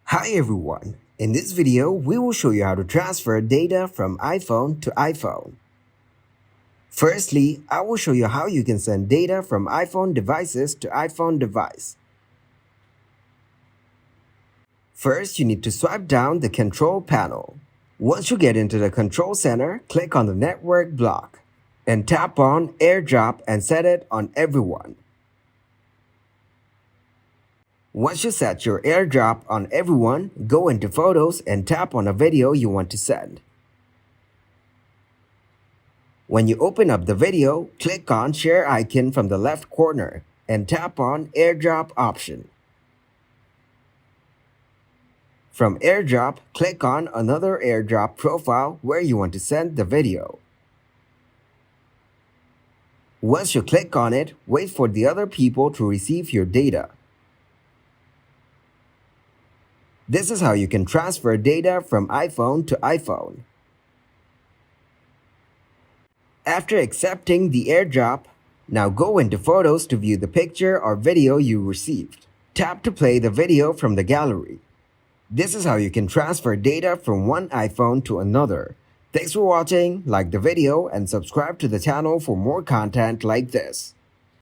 Hi everyone. In this video, we will show you how to transfer data from iPhone to iPhone. Firstly, I will show you how you can send data from iPhone devices to iPhone device. First, you need to swipe down the control panel. Once you get into the control center, click on the network block and tap on AirDrop and set it on everyone. Once you set your AirDrop on everyone, go into Photos and tap on a video you want to send. When you open up the video, click on Share icon from the left corner and tap on AirDrop option. From AirDrop, click on another AirDrop profile where you want to send the video. Once you click on it, wait for the other people to receive your data. This is how you can transfer data from iPhone to iPhone. After accepting the AirDrop, now go into Photos to view the picture or video you received. Tap to play the video from the gallery. This is how you can transfer data from one iPhone to another. Thanks for watching, like the video and subscribe to the channel for more content like this.